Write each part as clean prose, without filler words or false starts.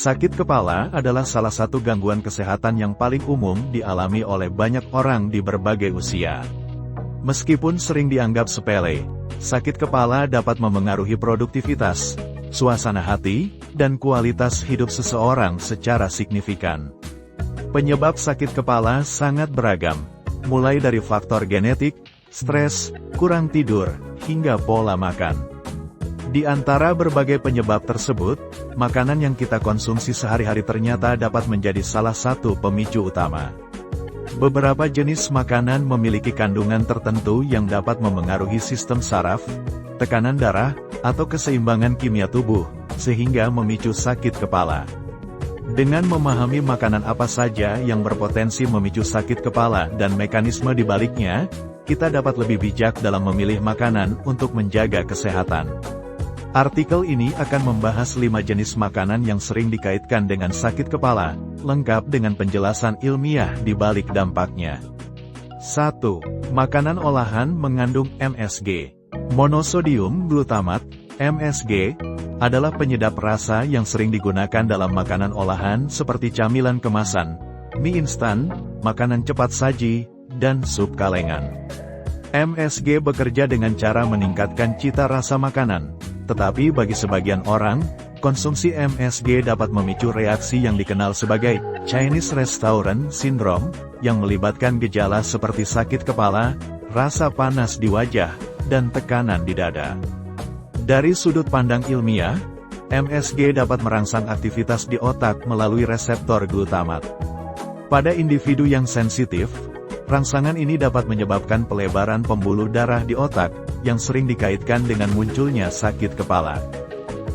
Sakit kepala adalah salah satu gangguan kesehatan yang paling umum dialami oleh banyak orang di berbagai usia. Meskipun sering dianggap sepele, sakit kepala dapat memengaruhi produktivitas, suasana hati, dan kualitas hidup seseorang secara signifikan. Penyebab sakit kepala sangat beragam, mulai dari faktor genetik, stres, kurang tidur, hingga pola makan. Di antara berbagai penyebab tersebut, makanan yang kita konsumsi sehari-hari ternyata dapat menjadi salah satu pemicu utama. Beberapa jenis makanan memiliki kandungan tertentu yang dapat memengaruhi sistem saraf, tekanan darah, atau keseimbangan kimia tubuh, sehingga memicu sakit kepala. Dengan memahami makanan apa saja yang berpotensi memicu sakit kepala dan mekanisme di baliknya, kita dapat lebih bijak dalam memilih makanan untuk menjaga kesehatan. Artikel ini akan membahas 5 jenis makanan yang sering dikaitkan dengan sakit kepala, lengkap dengan penjelasan ilmiah di balik dampaknya. 1. Makanan olahan mengandung MSG. Monosodium glutamat, MSG, adalah penyedap rasa yang sering digunakan dalam makanan olahan seperti camilan kemasan, mie instan, makanan cepat saji, dan sup kalengan. MSG bekerja dengan cara meningkatkan cita rasa makanan. Tetapi bagi sebagian orang, konsumsi MSG dapat memicu reaksi yang dikenal sebagai Chinese Restaurant Syndrome, yang melibatkan gejala seperti sakit kepala, rasa panas di wajah, dan tekanan di dada. Dari sudut pandang ilmiah, MSG dapat merangsang aktivitas di otak melalui reseptor glutamat. Pada individu yang sensitif, rangsangan ini dapat menyebabkan pelebaran pembuluh darah di otak, yang sering dikaitkan dengan munculnya sakit kepala.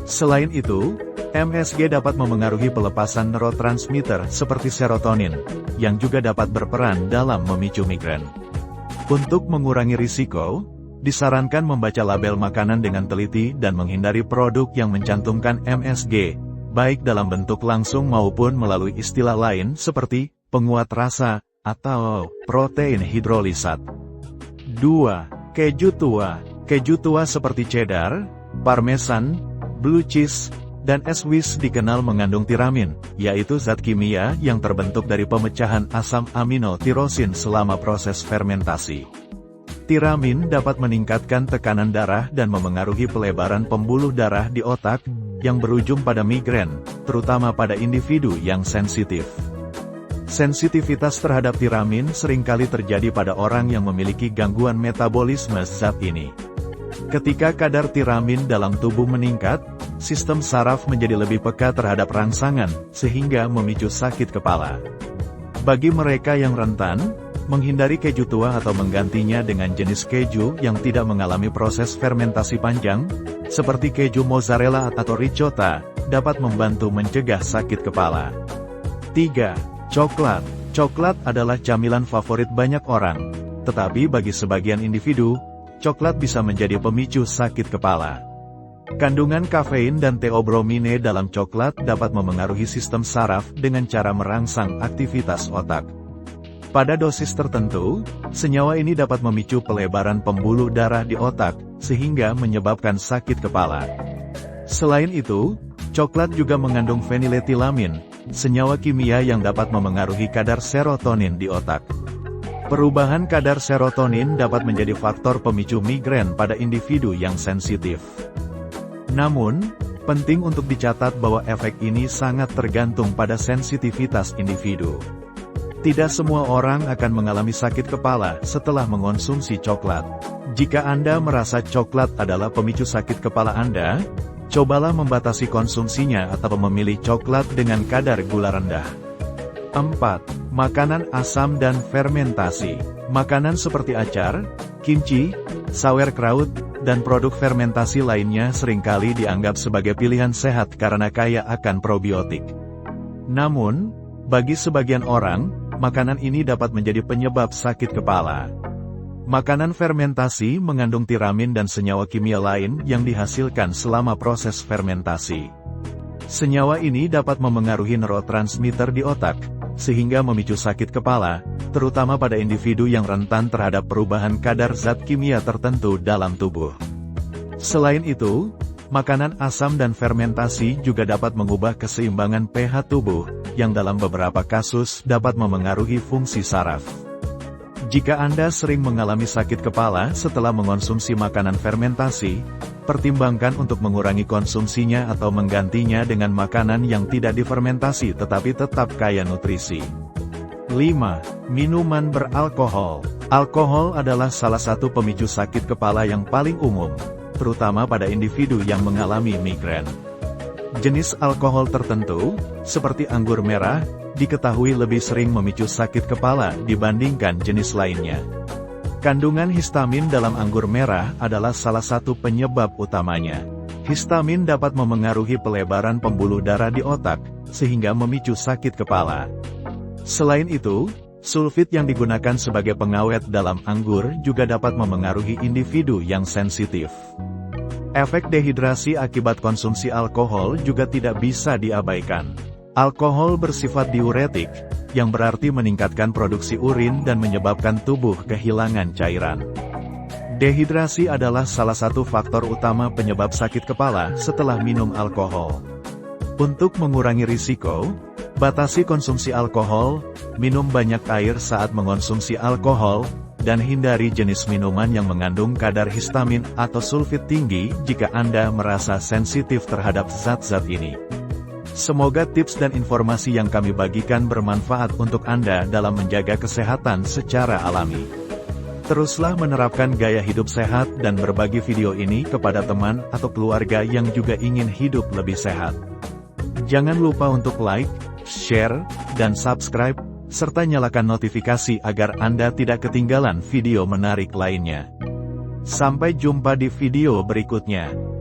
Selain itu, MSG dapat memengaruhi pelepasan neurotransmitter seperti serotonin, yang juga dapat berperan dalam memicu migrain. Untuk mengurangi risiko, disarankan membaca label makanan dengan teliti dan menghindari produk yang mencantumkan MSG, baik dalam bentuk langsung maupun melalui istilah lain seperti penguat rasa atau protein hidrolisat. 2. Keju tua. Keju tua seperti cheddar, parmesan, blue cheese, dan Swiss dikenal mengandung tiramin, yaitu zat kimia yang terbentuk dari pemecahan asam amino tirosin selama proses fermentasi. Tiramin dapat meningkatkan tekanan darah dan memengaruhi pelebaran pembuluh darah di otak, yang berujung pada migrain, terutama pada individu yang sensitif. Sensitivitas terhadap tiramin seringkali terjadi pada orang yang memiliki gangguan metabolisme zat ini. Ketika kadar tiramin dalam tubuh meningkat, sistem saraf menjadi lebih peka terhadap rangsangan, sehingga memicu sakit kepala. Bagi mereka yang rentan, menghindari keju tua atau menggantinya dengan jenis keju yang tidak mengalami proses fermentasi panjang, seperti keju mozzarella atau ricotta, dapat membantu mencegah sakit kepala. 3. Coklat. Coklat adalah camilan favorit banyak orang, tetapi bagi sebagian individu, coklat bisa menjadi pemicu sakit kepala. Kandungan kafein dan teobromine dalam coklat dapat memengaruhi sistem saraf dengan cara merangsang aktivitas otak. Pada dosis tertentu, senyawa ini dapat memicu pelebaran pembuluh darah di otak, sehingga menyebabkan sakit kepala. Selain itu, coklat juga mengandung feniletilamin, senyawa kimia yang dapat memengaruhi kadar serotonin di otak. Perubahan kadar serotonin dapat menjadi faktor pemicu migrain pada individu yang sensitif. Namun, penting untuk dicatat bahwa efek ini sangat tergantung pada sensitivitas individu. Tidak semua orang akan mengalami sakit kepala setelah mengonsumsi coklat. Jika Anda merasa coklat adalah pemicu sakit kepala Anda, cobalah membatasi konsumsinya atau memilih coklat dengan kadar gula rendah. 4. Makanan asam dan fermentasi. Makanan seperti acar, kimchi, sauerkraut, dan produk fermentasi lainnya seringkali dianggap sebagai pilihan sehat karena kaya akan probiotik. Namun, bagi sebagian orang, makanan ini dapat menjadi penyebab sakit kepala. Makanan fermentasi mengandung tiramin dan senyawa kimia lain yang dihasilkan selama proses fermentasi. Senyawa ini dapat memengaruhi neurotransmitter di otak, sehingga memicu sakit kepala, terutama pada individu yang rentan terhadap perubahan kadar zat kimia tertentu dalam tubuh. Selain itu, Makanan asam dan fermentasi juga dapat mengubah keseimbangan pH tubuh, yang dalam beberapa kasus dapat memengaruhi fungsi saraf. Jika Anda sering mengalami sakit kepala setelah mengonsumsi makanan fermentasi, pertimbangkan untuk mengurangi konsumsinya atau menggantinya dengan makanan yang tidak difermentasi tetapi tetap kaya nutrisi. 5. Minuman beralkohol. Alkohol adalah salah satu pemicu sakit kepala yang paling umum, terutama pada individu yang mengalami migrain. Jenis alkohol tertentu, seperti anggur merah, diketahui lebih sering memicu sakit kepala dibandingkan jenis lainnya. Kandungan histamin dalam anggur merah adalah salah satu penyebab utamanya. Histamin dapat memengaruhi pelebaran pembuluh darah di otak, sehingga memicu sakit kepala. Selain itu, sulfit yang digunakan sebagai pengawet dalam anggur juga dapat memengaruhi individu yang sensitif. Efek dehidrasi akibat konsumsi alkohol juga tidak bisa diabaikan. Alkohol bersifat diuretik, yang berarti meningkatkan produksi urin dan menyebabkan tubuh kehilangan cairan. Dehidrasi adalah salah satu faktor utama penyebab sakit kepala setelah minum alkohol. Untuk mengurangi risiko, batasi konsumsi alkohol, minum banyak air saat mengonsumsi alkohol, dan hindari jenis minuman yang mengandung kadar histamin atau sulfit tinggi jika Anda merasa sensitif terhadap zat-zat ini. Semoga tips dan informasi yang kami bagikan bermanfaat untuk Anda dalam menjaga kesehatan secara alami. Teruslah menerapkan gaya hidup sehat dan berbagi video ini kepada teman atau keluarga yang juga ingin hidup lebih sehat. Jangan lupa untuk like, share, dan subscribe, serta nyalakan notifikasi agar Anda tidak ketinggalan video menarik lainnya. Sampai jumpa di video berikutnya.